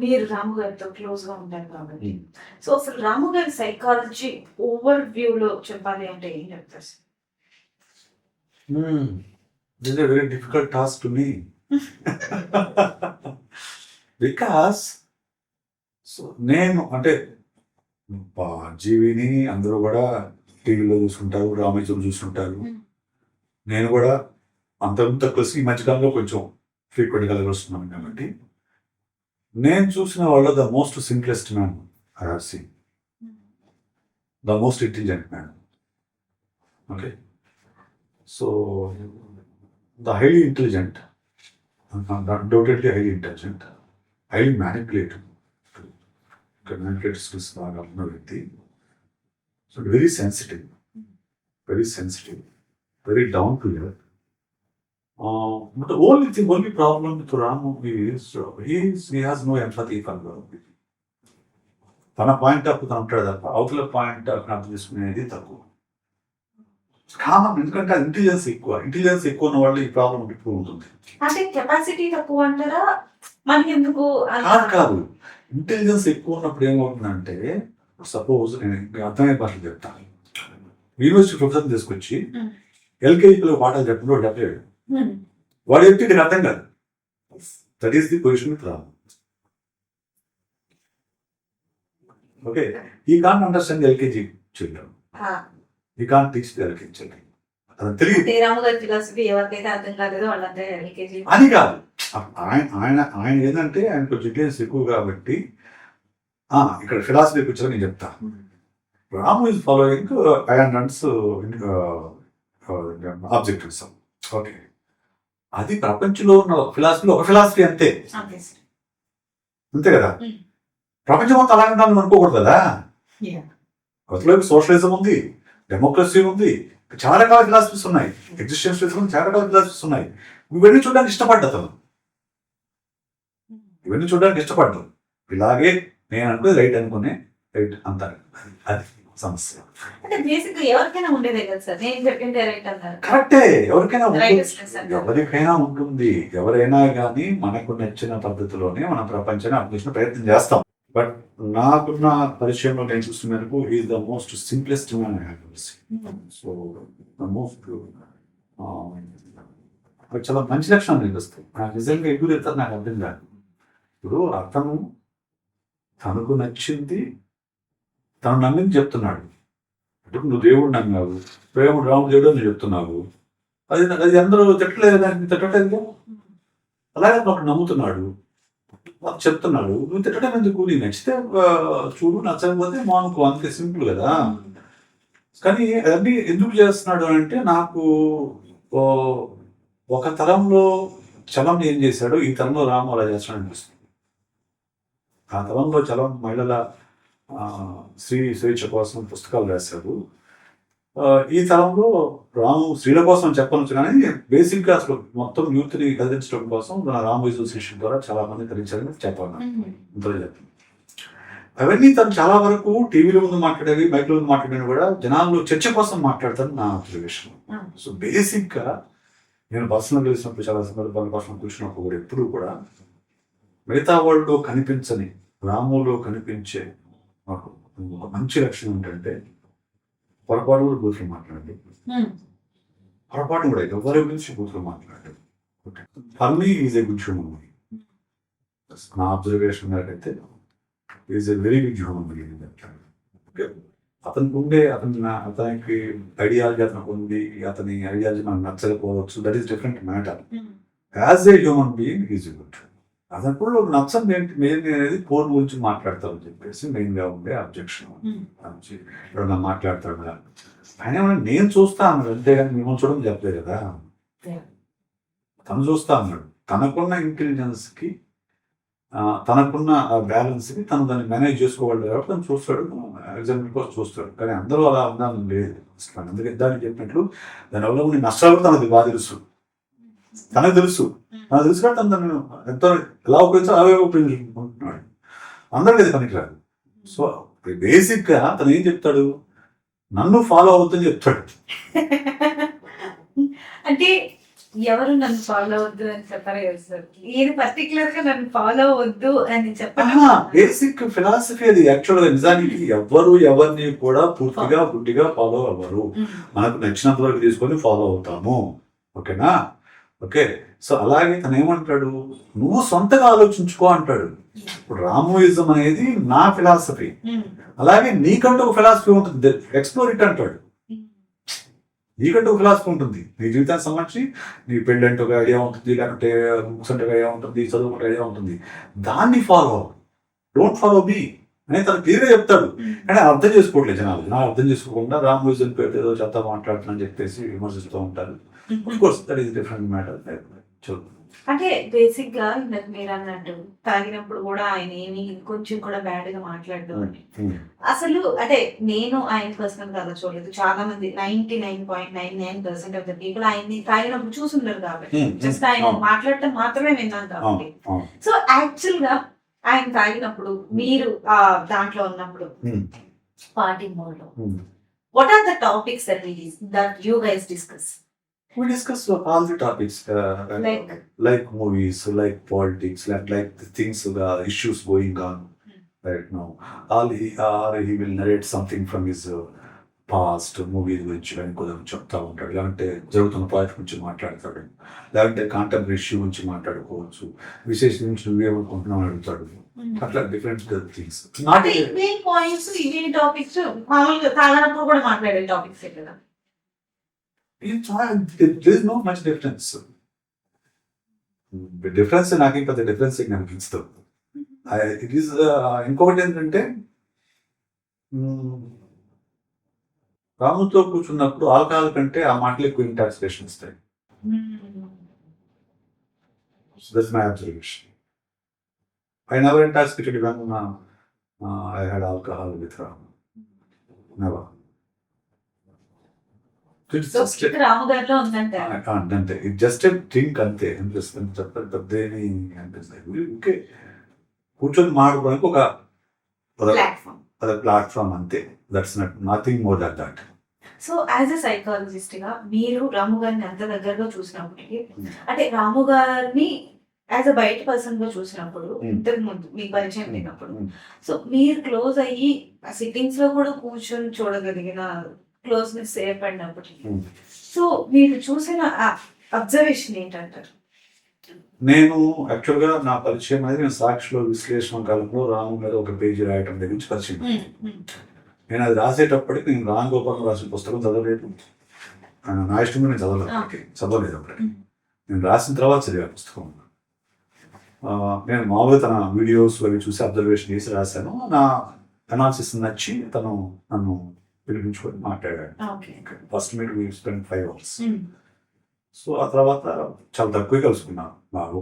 మీరు రాము గారితో క్లోజ్ గా ఉంటారు కాబట్టి, సో అసలు రాము గారి సైకాలజీ ఓవర్ వ్యూలో చెప్పాలి అంటే ఏం చెప్తారు sir? This is a very difficult task to me. Because నేను అంటే జీవిని అందరూ కూడా టీవీలో చూసుకుంటారు, రామేశ్వరం చూసుకుంటారు. నేను కూడా అంత కలిసి ఈ మధ్యకాలంలో కొంచెం ఫ్రీక్వెంట్గా వస్తున్నాను కాబట్టి నేను చూసిన వాళ్ళ the most simplest man I have seen, the most intelligent man. Okay, so the highly intelligent, undoubtedly highly intelligent, highly manipulative skills బాగా ఉన్న వ్యక్తి. So very sensitive, very down to earth. But the only problem with Ramu is he has no empathy for the people. తన point of తను ఉంటాడు తప్ప అవతల point of అర్థం చేసుకునేది తక్కువ. కామన్, ఎందుకంటే ఇంటెలిజెన్స్ ఎక్కువ ఉన్న వాళ్ళు ఈ ప్రాబ్లం ఎక్కువ ఉంటుంది. అంటే కెపాసిటీ తక్కువ అంటారా? మనకి ఎందుకు కాదు, ఇంటెలిజెన్స్ ఎక్కువ ఉన్నప్పుడు ఏమవుతుందంటే, సపోజ్ నేను అర్థమయ్యే భాషలు చెప్తాను. యూనివర్సిటీ ప్రొఫెసర్ తీసుకొచ్చి ఎల్కేజీ పిల్లలు పాఠాలు చెప్పడం చెప్పలేడు. వాడు చెప్తే నీకు అర్థం కాదు. That is the position with Ramu. Okay, ఈ కాంట్ అండర్స్టాండ్ ఎల్కేజీ చిల్డ్రన్, ఈ can't teach the LKG children. అది తెలియదు. అది కాదు, ఆయన ఏంటంటే ఆయన కొంచెం ఇంటెలిజెన్స్ ఎక్కువ కాబట్టి ఇక్కడ ఫిలాసఫీ వచ్చాక నేను చెప్తా. Ramu is following Ayn Rand's objectives. Okay, అది ప్రపంచంలో ఉన్న ఫిలాసఫీలో ఒక ఫిలాసఫీ అంతే కదా. ప్రపంచం మొత్తం అలాగే ఉండాలని అనుకోకూడదు కదా. అవతలైపు సోషలిజం ఉంది, డెమోక్రసీ ఉంది, చాలా రకాల ఫిలాసఫీస్ ఉన్నాయి, ఎగ్జిస్టెన్షియలిజం చాలా రకాల ఫిలాసఫీస్ ఉన్నాయి. ఇవన్నీ చూడడానికి ఇష్టపడ్డాను, ఇలాగే నేను అనుకునే రైట్ అనుకునే రైట్ అంటారు. అది సమస్య. కరెక్టే, ఎవరికైనా ఉంటుంది. ఎవరైనా కానీ మనకు నచ్చిన పద్ధతిలోనే మనం ప్రపంచాన్ని అర్థం ప్రయత్నం చేస్తాం. బట్ నాకున్న పరిచయంలో నేను చూసిన మేరకు is the most simplest man I have ever seen. So the most చాలా మంచి లక్షణాలు నిలుస్తాయి. నాకు నిజంగా ఎగురు ఎత్తారు నాకు అర్థం కాదు. ఇప్పుడు అతను తనకు నచ్చింది తను నమ్మింది చెప్తున్నాడు. ఇప్పుడు నువ్వు దేవుడు నమ్మావు, ప్రేముడు రాముడు దేవుడు అని చెప్తున్నావు. అది అందరూ తిట్టలేదు, దానికి తిట్టలేదు. అలాగే ఒకటి నమ్ముతున్నాడు, చెప్తున్నాడు. నువ్వు తిట్టడం ఎందుకు? నీకు నచ్చితే చూడు, నచ్చకపోతే మానుకో, అంతే సింపుల్ కదా. కానీ అదన్నీ ఎందుకు చేస్తున్నాడు అంటే, నాకు ఒక తరంలో చలం ఏం చేశాడు, ఈ తరంలో రాము అలా చేస్తున్నాడు అనిపిస్తుంది. ఆ తరంలో చలం మహిళల స్వేచ్ఛ కోసం పుస్తకాలు రాశాడు. ఈ తరంలో రాము స్త్రీల కోసం చెప్పవచ్చు, కానీ బేసిక్గా అసలు మొత్తం యూత్ని కదిలించడం కోసం రాము అసోసియేషన్ ద్వారా చాలా మంది కలిగించాలని చెప్పాను. అవన్నీ తను చాలా వరకు టీవీలో ముందు మాట్లాడేవి, మైక్లో ముందు మాట్లాడేవి కూడా జనాల్లో చర్చ కోసం మాట్లాడతాను నా అబ్జర్వేషన్. సో బేసిక్గా నేను బస్సులో కలిసినప్పుడు చాలా సందర్భాల కోసం కూర్చున్నప్పుడు కూడా ఎప్పుడు కూడా మిగతా వాళ్ళలో కనిపించని రాములో కనిపించే మాకు ఒక మంచి లక్షణం ఏంటంటే, పొరపాటు కూడా బూతులు మాట్లాడండి, పొరపాటు కూడా ఎవరి గురించి బూతులు మాట్లాడండి. For me is a good human being. నా అబ్జర్వేషన్ అయితే is a very big human being. అతనికి ఐడియాలజీ అతనికి ఉంది, అతని ఐడియాలజీ మనకు నచ్చకపోవచ్చు, that is different matter. As a human being is good. అతను కూడా నచ్చని ఏంటి మెయిన్ అనేది ఫోన్ గురించి మాట్లాడతామని చెప్పేసి మెయిన్గా ఉండే అబ్జెక్షన్. ఎవరన్నా మాట్లాడతాడు ఆయన నేను చూస్తా అన్నాడు, అంతేగాని మిమ్మల్ని చూడడం చెప్పలేదు కదా. తను చూస్తా అన్నాడు, తనకున్న ఇంటెలిజెన్స్కి తనకున్న బ్యాలెన్స్కి తను దాన్ని మేనేజ్ చేసుకోవాలి కాబట్టి తను చూస్తాడు, ఎగ్జాంపుల్ కోసం చూస్తాడు. కానీ అందరూ అలా ఉండాలని లేదు. అందుకే దానికి చెప్పినట్లు దానివల్ల కొన్ని నష్టాలు తనది బాగా తెలుసు, తనకు తెలుసు కాబట్టి తను ఎంతో ఎలా ఉపయోగించాలో అలాగే ఉపయోగించుకుంటున్నాడు. అందరికీ అది పనికిరాదు. సో బేసిక్గా తను ఏం చెప్తాడు, నన్ను ఫాలో అవుతుందని చెప్తాడు. అంటే ఎవరు నన్ను ఫాలో అవద్దు అని చెప్పారు కదా సార్, ఇది పర్టికులర్ గా నన్ను ఫాలో అవద్దు అని చెప్పడం బేసిక్ ఫిలాసఫీ అది. యాక్చువల్ గా నిజానికి ఎవ్వరు ఎవరిని కూడా పూర్తిగా గుడ్డిగా ఫాలో అవ్వరు. మనకు నచ్చినంత వరకు తీసుకొని ఫాలో అవుతాము. ఓకేనా? ఓకే. సో అలాగే తను ఏమంటాడు, నువ్వు సొంతగా ఆలోచించుకో అంటాడు. ఇప్పుడు రామోయిజం అనేది నా ఫిలాసఫీ, అలాగే నీకంటూ ఒక ఫిలాసఫీ ఉంటుంది, ఎక్స్ప్లోర్ ఇట్ అంటాడు. నీకంటూ ఒక ఫిలాసఫీ ఉంటుంది, నీ జీవితానికి సంబంధించి నీ పెళ్ళి అంటే ఒక ఐడియా ఉంటుంది, లేకపోతే బుక్స్ అంటే ఒక ఐడియా ఉంటుంది, చదువు ఒక ఐడియా ఉంటుంది. దాన్ని ఫాలో, డోంట్ ఫాలో మీ అని తను క్లియర్గా చెప్తాడు. కానీ అర్థం చేసుకోవట్లేదు జనాలు అర్థం చేసుకోకుండా రామోయిజం పేరు ఏదో చెత్త మాట్లాడుతుందని చెప్పేసి విమర్శిస్తూ ఉంటారు. Of course that is different matter. అంటే బేసిక్ గా ఇందాక మీరు అన్నట్టు తాగినప్పుడు కూడా ఆయన ఏమి కొంచెం కూడా బ్యాడ్ గా మాట్లాడడం అని అసలు అంటే నేను ఆయన పర్సనల్ గా చూడలేదు. చాలా మంది 99.99% ఆఫ్ ద పీపుల్ ఆయన్ని తాగినప్పుడు చూసుంటారు కాబట్టి జస్ట్ ఆయన మాట్లాడటం మాత్రమే విన్నాను కాబట్టి. సో యాక్చువల్ గా ఆయన తాగినప్పుడు మీరు ఆ దాంట్లో ఉన్నప్పుడు పార్టీ మోడ్ లో what are the topics that you guys discuss? We discuss all the topics, like movies, like politics, like the things, the issues going on right now. He will narrate something from his past movies గురించి కొంచెం చెప్తా ఉంటాడు, లేదంటే జరుగుతున్న project గురించి మాట్లాడతాడు, లేదంటే contemporary issue గురించి మాట్లాడుకోవచ్చు, విశేష నుంచి నువ్వేమనుకుంటున్నావు అడుగుతాడు. అట్లా డిఫరెంట్ థింగ్స్. ఇవే పాయింట్స్, ఇవే టాపిక్స్ మామూలుగా తాగినప్పుడు కూడా మాట్లాడే టాపిక్స్ కదా. There is no much difference. Difference నాకు పెద్ద డిఫరెన్స్ అనిపిస్తుంది. ఇట్ ఈస్ ఇంకొకటి ఏంటంటే, రాముతో కూర్చున్నప్పుడు ఆల్కహాల్ కంటే ఆ మాటలు ఎక్కువ ఇంటాక్సికేషన్ ఇస్తాయి. That's my observation. I never intoxicated when I had alcohol with Ram. Never. రాముగారిలో ఉందంటే అంటే ఇట్ జస్ట్ థింక్ అంతే అనిపిస్తుంది. చెప్పండి పెద్దేమి అనిపిస్తుంది. ఓకే, కూర్చొని మాట్లాడుకోవడానికి ఒక ప్లాట్ఫామ్ అంతే. That's nothing more than that. So as a psychologist గా మీరు రాము గారిని అంత దగ్గరగా చూసినప్పటికీ, అంటే రాము గారిని యాజ్ అ బయట పర్సన్ గా చూసినప్పుడు, ఇంతకు ముందు మీ పరిచయం లేనప్పుడు, సో మీరు క్లోజ్ అయ్యి సిట్టింగ్స్ లో కూడా కూర్చొని చూడగలిగిన క్లోజ్నెస్ ఏర్పడినప్పటికీ, సో మీరు చూసిన అబ్జర్వేషన్ ఏంటంటారు? నేను యాక్చువల్గా నా పరిచయం అనేది నేను సాక్షిలో విశ్లేషణ కాలంలో రాము మీద ఒక పేజీ రాయటం దగ్గర నుంచి పరిచయం. నేను అది రాసేటప్పటికి నేను రామ్ గోపాల్ రాసిన పుస్తకం చదవలేదు, నా ఇష్టంగా నేను చదవలేదు అప్పటికి. నేను రాసిన తర్వాత చదివా పుస్తకం. నేను మామూలుగా తన వీడియోస్ అవి చూసి అబ్జర్వేషన్ చేసి రాశాను. నా అనాలిసిస్ నచ్చి తను నన్ను పిలిపించుకొని మాట్లాడాడు. First meet we spend 5 hours. So ఆ తర్వాత చాలా తక్కువ కలుసుకున్నాను. బాగా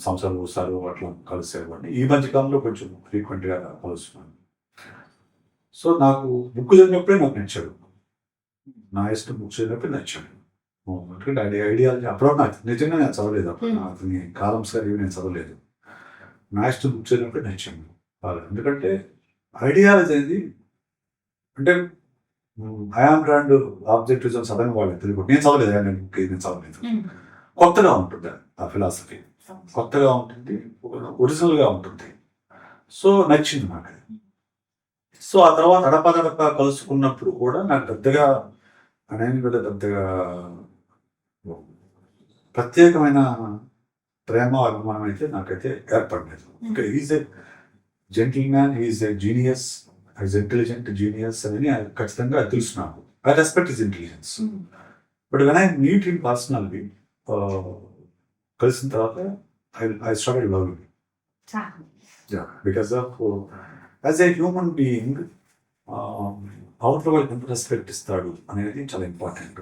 సంవత్సరాలు ఒకసారి అట్లా కలిసేవాడిని. ఈ మధ్యకాలంలో కొంచెం ఫ్రీక్వెంట్గా కలుస్తున్నాను. సో నాకు బుక్ చదివినప్పుడే నాకు నచ్చాడు. నా ఇష్టం బుక్ చదివినప్పుడే నచ్చాడు. ఎందుకంటే ఐడియాలజీ అప్పుడు నాకు నిజంగా నేను చదవలేదు. అప్పుడు అతని కాలమ్స్ గారు నేను చదవలేదు. నా ఇష్టం బుక్ చదివినప్పుడే నచ్చాను. ఎందుకంటే ఐడియాలజీ అనేది అంటే ఐఆమ్ బ్రాండ్ ఆబ్జెక్టివిజం చదవని వాళ్ళు తెలియదు. నేను చదవలేదు, నేను చదవలేదు. కొత్తగా ఉంటుంది ఆ ఫిలాసఫీ, కొత్తగా ఉంటుంది, ఒరిజినల్గా ఉంటుంది. సో నచ్చింది నాకు. సో ఆ తర్వాత అడపదడప కలుసుకున్నప్పుడు కూడా నాకు పెద్దగా పెద్దగా ప్రత్యేకమైన ప్రేమ అభిమానం అయితే నాకైతే ఏర్పడలేదు. ఇంకా is a gentle man, is a genius, is intelligent genius అని ఖచ్చితంగా తెలుసు నాకు. I respect his intelligence. But when I meet him personally, కలిసిన తర్వాత I started loving him. Because of as a human being అవతల వాళ్ళకి ఎంత రెస్పెక్ట్ ఇస్తాడు అనేది చాలా ఇంపార్టెంట్.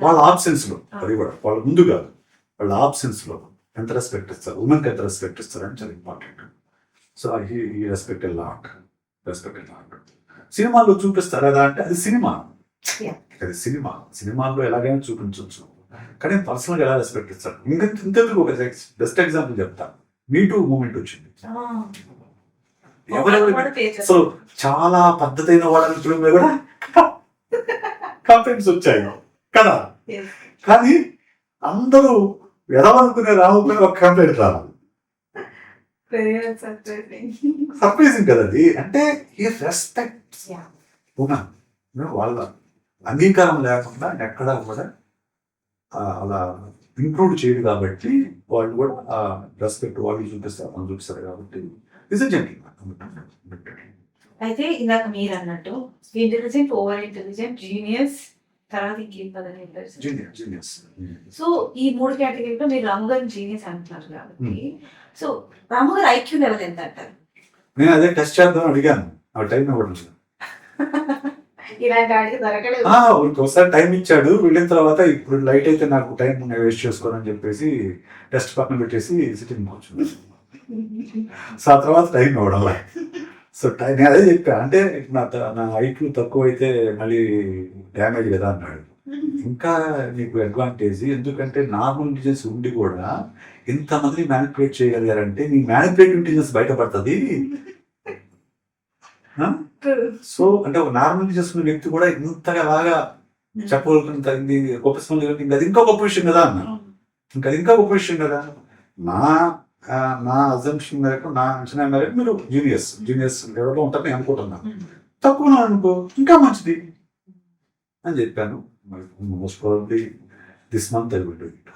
వాళ్ళ ఆబ్సెన్స్ లో, అది కూడా వాళ్ళ ముందు కాదు, వాళ్ళ ఆబ్సెన్స్ లో ఎంత రెస్పెక్ట్ ఇస్తారు, ఉమెన్కి ఎంత రెస్పెక్ట్ ఇస్తారు అని చాలా ఇంపార్టెంట్. సో ఈ రెస్పెక్ట్ లాట్. సినిమాల్లో చూపిస్తారు కదా అంటే అది సినిమా, అది సినిమాల్లో ఎలాగైనా చూపించవచ్చు, కానీ పర్సనల్గా ఎలా రెస్పెక్ట్ ఇస్తారు. ఇంకెందుకు ఒక బెస్ట్ ఎగ్జాంపుల్ చెప్తా. మీ టూ మూమెంట్ వచ్చింది. సో చాలా పద్ధతైన వాళ్ళని కూడా కంప్లైంట్స్ వచ్చాయి కదా. కానీ అందరూ ఎదవనుకునే రాముపై ఒక కంప్లైంట్ రావాలి. సర్ప్రైజింగ్ కదా అది. అంటే ఈ రెస్పెక్ట్ వాళ్ళ అంగీకారం లేకుండా ఎక్కడా కూడా అలా ఇంక్లూడ్ చేయడు కాబట్టి వాళ్ళు కూడా ఆ రెస్పెక్ట్ వాళ్ళు చూపిస్తారు, మనం చూపిస్తారు కాబట్టి ఇస్ అయితే ఇందాక మీరు అన్నట్టు ఇంటెలిజెంట్, ఓవర్ ఇంటెలిజెంట్, జీనియస్, తర్వాత ఇంకేం పదని జీనియస్. సో ఈ 3 కేటగిరీలో మీరు రాము గారు జీనియస్ అంటున్నారు కాబట్టి, సో రాము గారు ఐక్యూ లెవెల్ ఎంత అంటారు? నేను అదే టెస్ట్ చేద్దాం అడిగాను, ఆ టైం ఇవ్వడం. ఇలాంటి వాడికి దొరకలేదు. ఒకసారి టైం ఇచ్చాడు, వెళ్ళిన తర్వాత ఇప్పుడు లైట్ అయితే నాకు టైం వేస్ట్ చేసుకోనని చెప్పేసి టెస్ట్ పక్కన పెట్టేసి సిట్టింగ్ కూర్చున్నాను. సో ఆ తర్వాత టైం ఇవ్వడం. సో నేను అదే చెప్పా, అంటే నా ఐక్యూ తక్కువ అయితే మళ్ళీ డ్యామేజ్ కదా అన్నాడు. ఇంకా నీకు అడ్వాంటేజ్, ఎందుకంటే నార్మల్ ఇంటెలిజెన్స్ ఉండి కూడా ఇంతమందిని మ్యానిపులేట్ చేయగలిగారంటే నీ మ్యానిపులేటివ్ ఇంటెలిజెన్స్ బయటపడుతుంది. సో అంటే ఒక నార్మల్ చేసుకున్న వ్యక్తి కూడా ఇంతగా బాగా చెప్పగలుగుతుంది, ఇది గొప్ప ఇంకా అది ఇంకా గొప్ప విషయం కదా అన్న. ఇంకా అది ఇంకా గొప్ప విషయం కదా. నా అజంప్షన్ మేరకు, నా అంచనా మేరకు మీరు జీనియస్ లెవెల్లో ఉంటారని అనుకుంటున్నాను. తక్కువ అనుకో ఇంకా మంచిది అని చెప్పాను. Most probably this month I will do it.